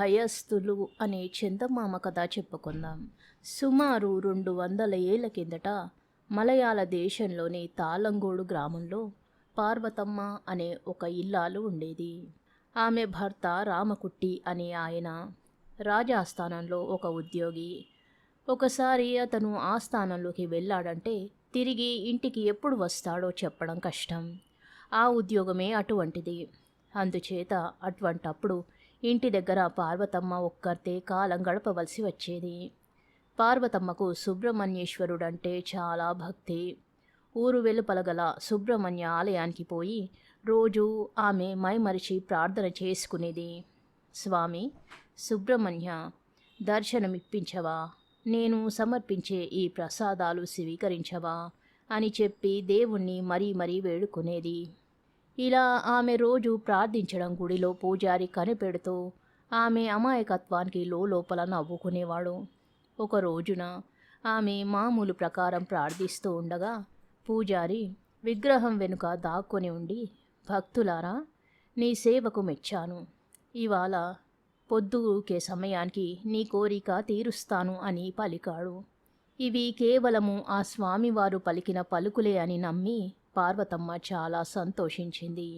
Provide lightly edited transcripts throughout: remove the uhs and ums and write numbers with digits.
భయస్థులు అనే చందమామ కథ చెప్పుకుందాం. సుమారు 200 ఏళ్ల కిందట మలయాళ దేశంలోని తాళంగోడు గ్రామంలో పార్వతమ్మ అనే ఒక ఇల్లాలు ఉండేది. ఆమె భర్త రామకుట్టి అనే ఆయన రాజాస్థానంలో ఒక ఉద్యోగి. ఒకసారి అతను ఆ స్థానంలోకి వెళ్ళాడంటే తిరిగి ఇంటికి ఎప్పుడు వస్తాడో చెప్పడం కష్టం. ఆ ఉద్యోగమే అటువంటిది. అందుచేత అటువంటప్పుడు ఇంటి దగ్గర పార్వతమ్మ ఒక్కర్తే కాలం గడపవలసి వచ్చేది. పార్వతమ్మకు సుబ్రహ్మణ్యేశ్వరుడంటే చాలా భక్తి. ఊరు వెలుపల గల సుబ్రహ్మణ్య ఆలయానికి పోయి రోజూ ఆమె మైమరిచి ప్రార్థన చేసుకునేది. స్వామి సుబ్రహ్మణ్య, దర్శనమిప్పించవా, నేను సమర్పించే ఈ ప్రసాదాలు స్వీకరించవా అని చెప్పి దేవుణ్ణి మరీ మరీ వేడుకునేది. ఇలా ఆమె రోజు ప్రార్థించడం గుడిలో పూజారి కనిపెడుతూ ఆమె అమాయకత్వానికి లోపల నవ్వుకునేవాడు. ఒక రోజున ఆమె మామూలు ప్రకారం ప్రార్థిస్తూ ఉండగా పూజారి విగ్రహం వెనుక దాక్కొని ఉండి, భక్తులారా, నీ సేవకు మెచ్చాను. ఇవాళ పొద్దుకే సమయానికి నీ కోరిక తీరుస్తాను అని పలికాడు. ఇవి కేవలము ఆ స్వామివారు పలికిన పలుకులే అని నమ్మి పార్వతమ్మ చాలా సంతోషించింది.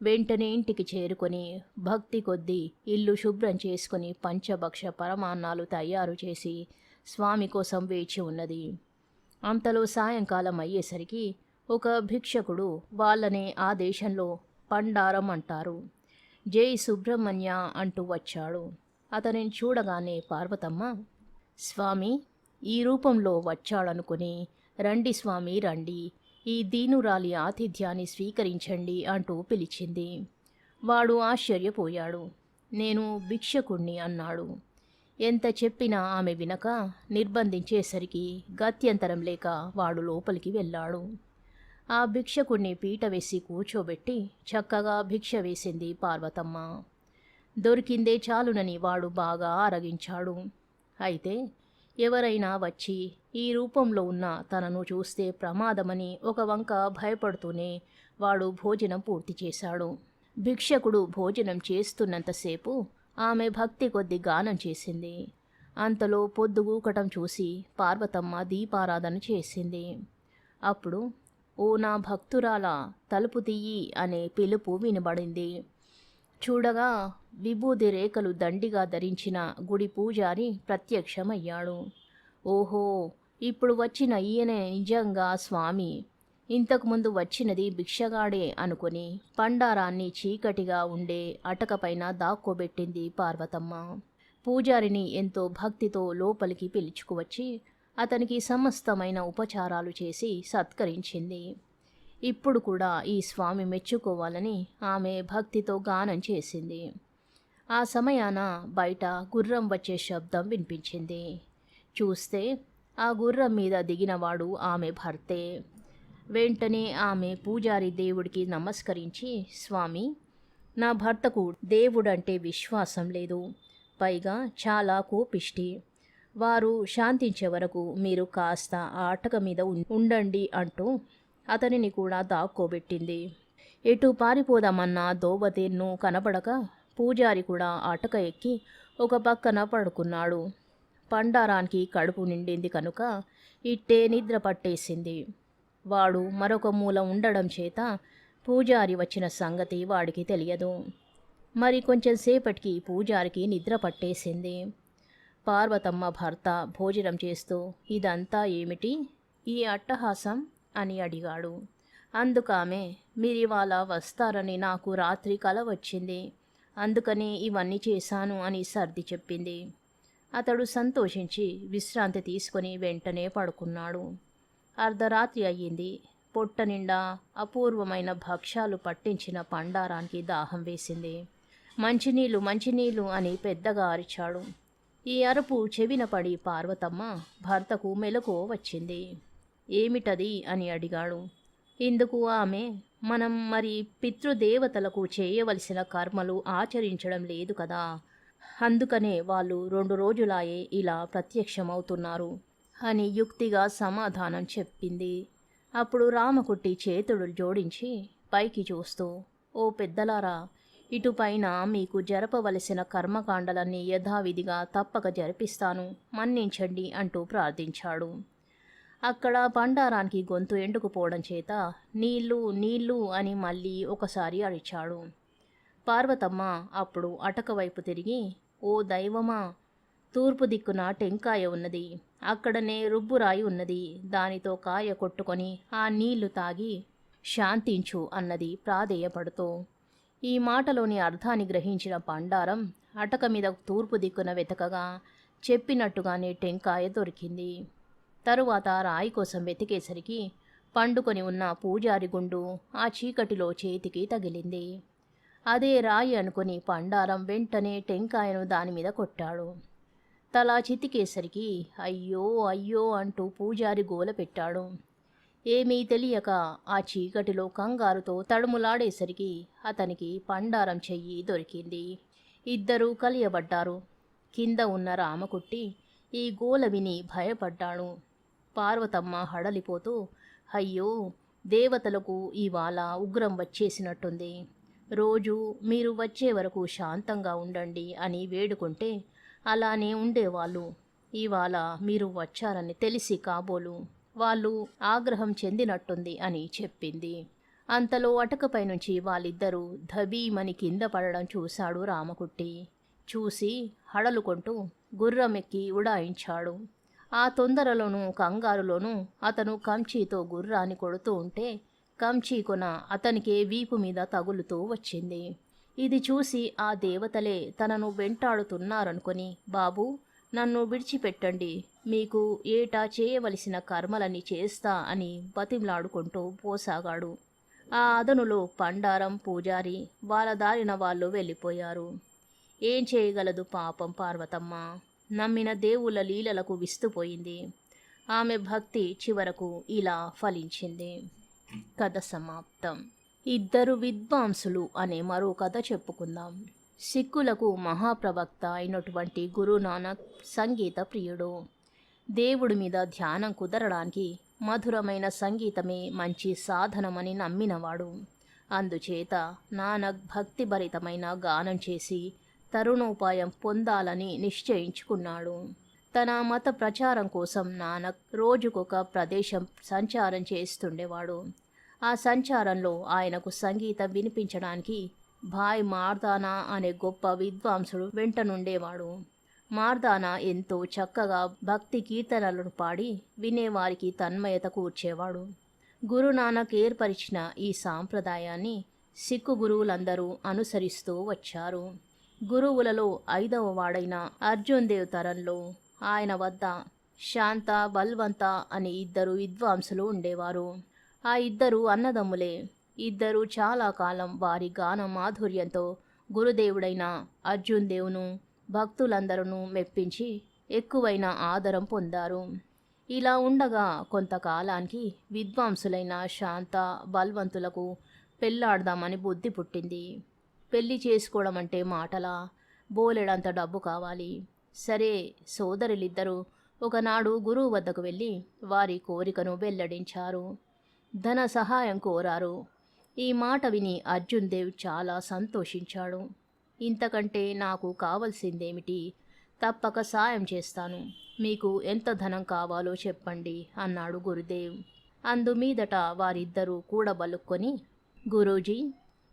వెంటనే ఇంటికి చేరుకొని భక్తి కొద్దీ ఇల్లు శుభ్రం చేసుకుని పంచభక్ష పరమాన్నాలు తయారు చేసి స్వామి కోసం వేచి ఉన్నది. అంతలో సాయంకాలం అయ్యేసరికి ఒక భిక్షకుడు, వాళ్ళనే ఆ దేశంలో పండారం అంటారు, జై సుబ్రహ్మణ్య అంటూ వచ్చాడు. అతనిని చూడగానే పార్వతమ్మ, స్వామి ఈ రూపంలో వచ్చాడనుకుని, రండి స్వామి రండి, ఈ దీనురాలి ఆతిథ్యాన్ని స్వీకరించండి అంటూ పిలిచింది. వాడు ఆశ్చర్యపోయాడు. నేను భిక్షకుణ్ణి అన్నాడు. ఎంత చెప్పినా ఆమె వినక నిర్బంధించేసరికి గత్యంతరం లేక వాడు లోపలికి వెళ్ళాడు. ఆ భిక్షకుణ్ణి పీట వేసి కూర్చోబెట్టి చక్కగా భిక్ష వేసింది పార్వతమ్మ. దొరికిందే చాలునని వాడు బాగా ఆరగించాడు. అయితే ఎవరైనా వచ్చి ఈ రూపంలో ఉన్న తనను చూస్తే ప్రమాదమని ఒక వంక భయపడుతూనే వాడు భోజనం పూర్తి చేశాడు. భిక్షకుడు భోజనం చేస్తున్నంతసేపు ఆమె భక్తి కొద్ది గానం చేసింది. అంతలో పొద్దుగూకటం చూసి పార్వతమ్మ దీపారాధన చేసింది. అప్పుడు ఓ నా భక్తురాల, తలుపు తీయి అనే పిలుపు వినబడింది. చూడగా విభూది రేఖలు దండిగా ధరించిన గుడి పూజారి ప్రత్యక్షమయ్యాడు. ఓహో, ఇప్పుడు వచ్చిన ఈయనే నిజంగా స్వామి. ఇంతకుముందు వచ్చినది భిక్షగాడే అనుకుని పండారాన్ని చీకటిగా ఉండే అటకపైన దాక్కోబెట్టింది పార్వతమ్మ. పూజారిని ఎంతో భక్తితో లోపలికి పిలుచుకువచ్చి అతనికి సమస్తమైన ఉపచారాలు చేసి సత్కరించింది. ఇప్పుడు కూడా ఈ స్వామి మెచ్చుకోవాలని ఆమె భక్తితో గానం చేసింది. ఆ సమయాన బయట గుర్రం వచ్చే శబ్దం వినిపించింది. చూస్తే ఆ గుర్రం మీద దిగినవాడు ఆమె భర్తే. వెంటనే ఆమె పూజారి దేవుడికి నమస్కరించి, స్వామి, నా భర్తకు దేవుడంటే విశ్వాసం లేదు, పైగా చాలా కోపిష్టి. వారు శాంతించే వరకు మీరు కాస్త ఆ అటక మీద ఉండండి అంటూ అతనిని కూడా దాక్కోబెట్టింది. ఎటు పారిపోదామన్నా దోవతెన్ను కనబడక పూజారి కూడా అటక ఎక్కి ఒక పక్కన పడుకున్నాడు. పండారానికి కడుపు నిండింది కనుక ఇట్టే నిద్ర పట్టేసింది. వాడు మరొక మూల ఉండడం చేత పూజారి వచ్చిన సంగతి వాడికి తెలియదు. మరి కొంచెం సేపటికి పూజారికి నిద్ర పట్టేసింది. పార్వతమ్మ భర్త భోజనం చేస్తూ, ఇదంతా ఏమిటి, ఈ అట్టహాసం అని అడిగాడు. అందుకామె, మీరివాళ వస్తారని నాకు రాత్రి కల వచ్చింది, అందుకని ఇవన్నీ చేశాను అని సర్ది చెప్పింది. అతడు సంతోషించి విశ్రాంతి తీసుకొని వెంటనే పడుకున్నాడు. అర్ధరాత్రి అయ్యింది. పొట్ట నిండా అపూర్వమైన భక్ష్యాలు పట్టించిన పండారానికి దాహం వేసింది. మంచినీళ్ళు మంచినీళ్ళు అని పెద్దగా అరిచాడు. ఈ అరుపు చెవిన పడి పార్వతమ్మ భర్తకు మెలకువ వచ్చింది. ఏమిటది అని అడిగాడు. ఇందుకు ఆమె, మనం మరి పితృదేవతలకు చేయవలసిన కర్మలు ఆచరించడం లేదు కదా, అందుకనే వాళ్ళు 2 రోజులాయే ఇలా ప్రత్యక్షమవుతున్నారు అని యుక్తిగా సమాధానం చెప్పింది. అప్పుడు రామకుట్టి చేతులు జోడించి పైకి చూస్తూ, ఓ పెద్దలారా, ఇటుపైన మీకు జరపవలసిన కర్మకాండలన్నీ యథావిధిగా తప్పక జరిపిస్తాను, మన్నించండి అంటూ ప్రార్థించాడు. అక్కడ బండారానికి గొంతు ఎండుకుపోవడం చేత నీళ్ళు నీళ్ళు అని మళ్ళీ ఒకసారి అరిచాడు. పార్వతమ్మ అప్పుడు అటక వైపు తిరిగి, ఓ దైవమా, తూర్పు దిక్కున టెంకాయ ఉన్నది, అక్కడనే రుబ్బురాయి ఉన్నది, దానితో కాయ కొట్టుకొని ఆ నీళ్లు తాగి శాంతించు అన్నది ప్రాధేయపడుతూ. ఈ మాటలోని అర్థాన్ని గ్రహించిన బండారం అటక మీద తూర్పు దిక్కున వెతకగా చెప్పినట్టుగానే టెంకాయ దొరికింది. తరువాత రాయి కోసం వెతికేసరికి పండుకొని ఉన్న పూజారి గుండు ఆ చీకటిలో చేతికి తగిలింది. అదే రాయి అనుకుని బండారం వెంటనే టెంకాయను దానిమీద కొట్టాడు. తల చితికేసరికి అయ్యో అయ్యో అంటూ పూజారి గోల పెట్టాడు. ఏమీ తెలియక ఆ చీకటిలో కంగారుతో తడుములాడేసరికి అతనికి బండారం చెయ్యి దొరికింది. ఇద్దరూ కలియబడ్డారు. కింద ఉన్న రామకుట్టి ఈ గోల విని భయపడ్డాడు. పార్వతమ్మ హడలిపోతూ, అయ్యో, దేవతలకు ఇవాళ ఉగ్రం వచ్చేసినట్టుంది, రోజు మీరు వచ్చే వరకు శాంతంగా ఉండండి అని వేడుకుంటే అలానే ఉండేవాళ్ళు. ఇవాళ మీరు వచ్చారని తెలిసి కాబోలు వాళ్ళు ఆగ్రహం చెందినట్టుంది అని చెప్పింది. అంతలో అటకపై నుంచి వాళ్ళిద్దరూ ధబీమని కింద పడడం చూశాడు రామకుట్టి. చూసి హడలుకొంటూ గుర్రమెక్కి ఉడాయించాడు. ఆ తొందరలోనూ కంగారులోనూ అతను కంచీతో గుర్రాన్ని కొడుతూ ఉంటే కంచీ కొన అతనికే వీపు మీద తగులుతూ వచ్చింది. ఇది చూసి ఆ దేవతలే తనను వెంటాడుతున్నారనుకొని, బాబూ, నన్ను విడిచిపెట్టండి, మీకు ఏటా చేయవలసిన కర్మలని చేస్తా అని బతిమలాడుకుంటూ పోసాగాడు. ఆ అదనులో బండారం, పూజారి వాళ్ళ దారిన వాళ్ళు వెళ్ళిపోయారు. ఏం చేయగలదు పాపం పార్వతమ్మ. నమ్మిన దేవుళ్ళ లీలలకు విస్తుపోయింది. ఆమె భక్తి చివరకు ఇలా ఫలించింది. కథ సమాప్తం. ఇద్దరు విద్వాంసులు అనే మరో కథ చెప్పుకుందాం. సిక్కులకు మహాప్రవక్త అయినటువంటి గురునానక్ సంగీత ప్రియుడు. దేవుడి మీద ధ్యానం కుదరడానికి మధురమైన సంగీతమే మంచి సాధనమని నమ్మినవాడు. అందుచేత నానక్ భక్తిభరితమైన గానం చేసి తరుణోపాయం పొందాలని నిశ్చయించుకున్నాడు. తన మత ప్రచారం కోసం నానక్ రోజుకొక ప్రదేశం సంచారం చేస్తుండేవాడు. ఆ సంచారంలో ఆయనకు సంగీతం వినిపించడానికి భాయ్ మార్దానా అనే గొప్ప విద్వాంసుడు వెంట నుండేవాడు. మార్దానా ఎంతో చక్కగా భక్తి కీర్తనలను పాడి వినేవారికి తన్మయత కూర్చేవాడు. గురునానక్ ఏర్పరిచిన ఈ సాంప్రదాయాన్ని సిక్కు గురువులందరూ అనుసరిస్తూ వచ్చారు. గురువులలో 5వ వాడైన అర్జున్ దేవ్ తరంలో ఆయన వద్ద శాంత, బల్వంత అని ఇద్దరు విద్వాంసులు ఉండేవారు. ఆ ఇద్దరు అన్నదమ్ములే. ఇద్దరు చాలా కాలం వారి గాన మాధుర్యంతో గురుదేవుడైన అర్జున్ దేవును భక్తులందరూ మెప్పించి ఎక్కువైన ఆదరం పొందారు. ఇలా ఉండగా కొంతకాలానికి విద్వాంసులైన శాంత, బల్వంతులకు పెళ్ళాడదామని బుద్ధి పుట్టింది. పెళ్లి చేసుకోవడం అంటే మాటలా? బోలెడంత డబ్బు కావాలి. సరే, సోదరులిద్దరూ ఒకనాడు గురువు వద్దకు వెళ్ళి వారి కోరికను వెల్లడించారు. ధన సహాయం కోరారు. ఈ మాట విని అర్జున్ దేవ్ చాలా సంతోషించాడు. ఇంతకంటే నాకు కావలసిందేమిటి? తప్పక సాయం చేస్తాను. మీకు ఎంత ధనం కావాలో చెప్పండి అన్నాడు గురుదేవ్. అందుమీదట వారిద్దరూ కూడబలుక్కొని, గురూజీ,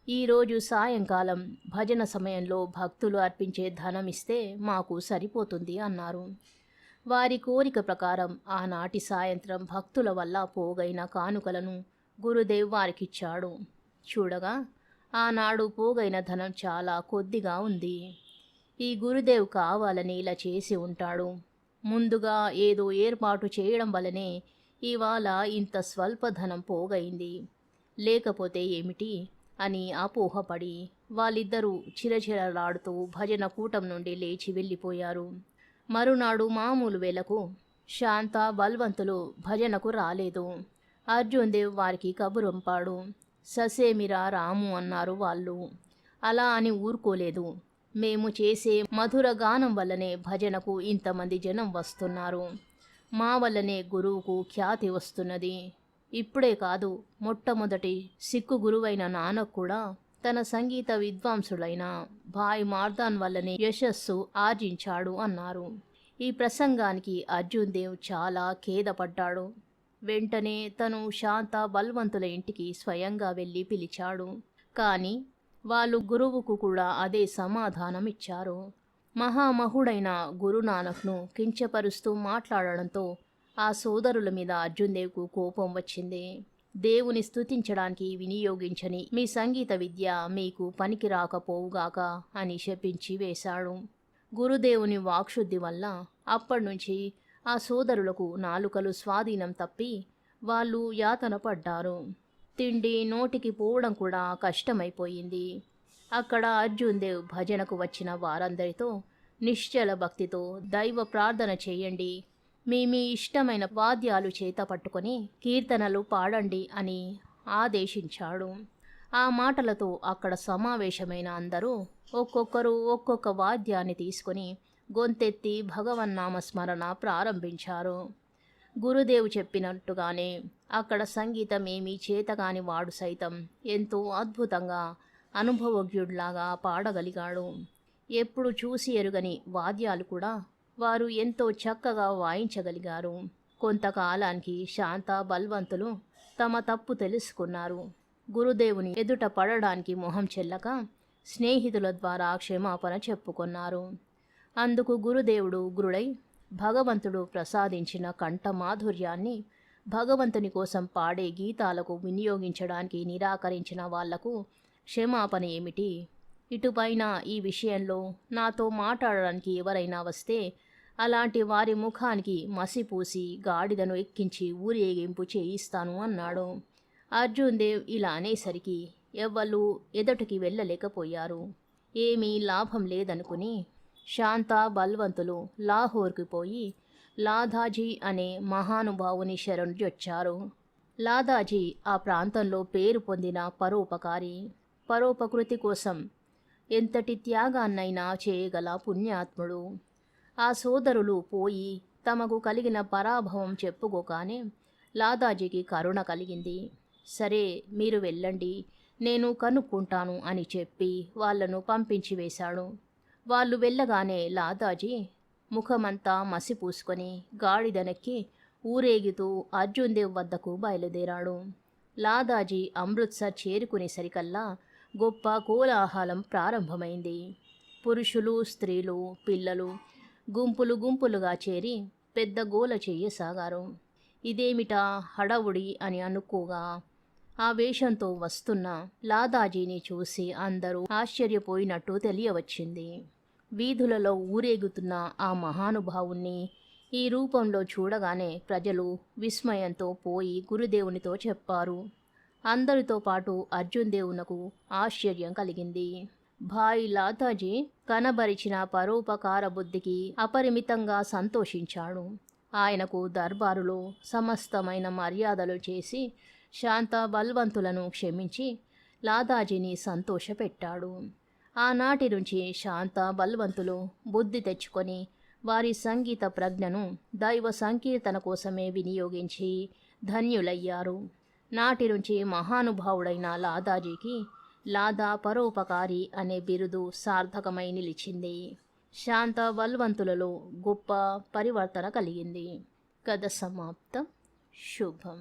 ఈరోజు సాయంకాలం భజన సమయంలో భక్తులు అర్పించే ధనం ఇస్తే మాకు సరిపోతుంది అన్నారు. వారి కోరిక ప్రకారం ఆనాటి సాయంత్రం భక్తుల వల్ల పోగైన కానుకలను గురుదేవ్ వారికిచ్చాడు. చూడగా ఆనాడు పోగైన ధనం చాలా కొద్దిగా ఉంది. ఈ గురుదేవ్ కావాలని ఇలా చేసి ఉంటాడు. ముందుగా ఏదో ఏర్పాటు చేయడం వల్లనే ఇవాళ ఇంత స్వల్ప ధనం పోగైంది. లేకపోతే ఏమిటి అని అపోహపడి వాళ్ళిద్దరూ చిరచిరలాడుతూ భజన కూటం నుండి లేచి వెళ్ళిపోయారు. మరునాడు మామూలు వేళకు శాంత, బల్వంతులు భజనకు రాలేదు. అర్జున్ దేవ్ వారికి కబురంపాడు. ససేమిరా రాము అన్నారు వాళ్ళు. అలా అని ఊరుకోలేదు. మేము చేసే మధుర గానం వల్లనే భజనకు ఇంతమంది జనం వస్తున్నారు. మా వల్లనే గురువుకు ఖ్యాతి వస్తున్నది. ఇప్పుడే కాదు, మొట్టమొదటి సిక్కు గురువైన నానక్ కూడా తన సంగీత విద్వాంసుడైన భాయ్ మార్దాన్ వల్లనే యశస్సు ఆర్జించాడు అన్నారు. ఈ ప్రసంగానికి అర్జున్ దేవ్ చాలా ఖేదపడ్డాడు. వెంటనే తను శాంత బల్వంతుల ఇంటికి స్వయంగా వెళ్ళి పిలిచాడు. కానీ వాళ్ళు గురువుకు కూడా అదే సమాధానం ఇచ్చారు. మహామహుడైన గురునానక్ను కించపరుస్తూ మాట్లాడడంతో ఆ సోదరుల మీద అర్జున్ దేవ్కు కోపం వచ్చింది. దేవుని స్తుతించడానికి వినియోగించని మీ సంగీత విద్య మీకు పనికి రాకపోవుగాక అని శపించి వేశాడు. గురుదేవుని వాక్శుద్ధి వల్ల అప్పటినుంచి ఆ సోదరులకు నాలుకలు స్వాధీనం తప్పి వాళ్ళు యాతన పడ్డారు. తిండి నోటికి పోవడం కూడా కష్టమైపోయింది. అక్కడ అర్జున్ దేవ్ భజనకు వచ్చిన వారందరితో నిశ్చల భక్తితో దైవ ప్రార్థన చేయండి, మీ ఇష్టమైన వాద్యాలు చేత పట్టుకొని కీర్తనలు పాడండి అని ఆదేశించాడు. ఆ మాటలతో అక్కడ సమావేశమైన అందరూ ఒక్కొక్కరు ఒక్కొక్క వాద్యాన్ని తీసుకొని గొంతెత్తి భగవన్నామస్మరణ ప్రారంభించారు. గురుదేవు చెప్పినట్టుగానే అక్కడ సంగీతం ఏమీ చేతగాని వాడు సైతం ఎంతో అద్భుతంగా అనుభవజ్ఞుడిలాగా పాడగలిగాడు. ఎప్పుడు చూసి ఎరుగని వాద్యాలు కూడా వారు ఎంతో చక్కగా వాయించగలిగారు. కొంతకాలానికి శాంత బల్వంతులు తమ తప్పు తెలుసుకున్నారు. గురుదేవుని ఎదుట పడడానికి మొహం చెల్లక స్నేహితుల ద్వారా క్షమాపణ చెప్పుకొన్నారు. అందుకు గురుదేవుడు గురుడై భగవంతుడు ప్రసాదించిన కంఠ మాధుర్యాన్ని భగవంతుని కోసం పాడే గీతాలకు వినియోగించడానికి నిరాకరించిన వాళ్లకు క్షమాపణ ఏమిటి? ఇటుపైన ఈ విషయంలో నాతో మాట్లాడడానికి ఎవరైనా వస్తే అలాంటి వారి ముఖానికి మసిపూసి గాడిదను ఎక్కించి ఊరేగింపు చేయిస్తాను అన్నాడు. అర్జున్ దేవ్ ఇలా అనేసరికి ఎవ్వళ్ళు ఎదుటికి వెళ్ళలేకపోయారు. ఏమీ లాభం లేదనుకుని శాంత బల్వంతులు లాహోర్కి పోయి లాదాజీ అనే మహానుభావుని శరణొచ్చారు. లాదాజీ ఆ ప్రాంతంలో పేరు పొందిన పరోపకారి. పరోపకృతి కోసం ఎంతటి త్యాగాన్నైనా చేయగల పుణ్యాత్ముడు. ఆ సోదరులు పోయి తమకు కలిగిన పరాభవం చెప్పుకోగానే లాదాజీకి కరుణ కలిగింది. సరే, మీరు వెళ్ళండి, నేను కనుక్కుంటాను అని చెప్పి వాళ్లను పంపించి వేశాడు. వాళ్ళు వెళ్ళగానే లాదాజీ ముఖమంతా మసిపూసుకొని గాడిదనెక్కి ఊరేగుతూ అర్జున్ దేవ్ వద్దకు బయలుదేరాడు. లాదాజీ అమృత్సర్ చేరుకునేసరికల్లా గొప్ప కోలాహలం ప్రారంభమైంది. పురుషులు, స్త్రీలు, పిల్లలు గుంపులు గుంపులుగా చేరి పెద్ద గోల చెయ్యసాగారు. ఇదేమిటా హడావుడి అని అనుకోగా ఆ వేషంతో వస్తున్న లాదాజీని చూసి అందరూ ఆశ్చర్యపోయినట్టు తెలియవచ్చింది. వీధులలో ఊరేగుతున్న ఆ మహానుభావుణ్ణి ఈ రూపంలో చూడగానే ప్రజలు విస్మయంతో పోయి గురుదేవునితో చెప్పారు. అందరితో పాటు అర్జున్ దేవునకు ఆశ్చర్యం కలిగింది. భాయ్ లాదాజీ కనబరిచిన పరోపకార బుద్ధికి అపరిమితంగా సంతోషించాడు. ఆయనకు దర్బారులో సమస్తమైన మర్యాదలు చేసి శాంత బల్వంతులను క్షమించి లాదాజీని సంతోషపెట్టాడు. ఆనాటి నుంచి శాంత బల్వంతులు బుద్ధి తెచ్చుకొని వారి సంగీత ప్రజ్ఞను దైవ సంకీర్తన కోసమే వినియోగించి ధన్యులయ్యారు. నాటి నుంచి మహానుభావుడైన లాదాజీకి లాదా పరోపకారి అనే బిరుదు సార్థకమై నిలిచింది. శాంత బల్వంతులలో గొప్ప పరివర్తన కలిగింది. కథ సమాప్తం. శుభం.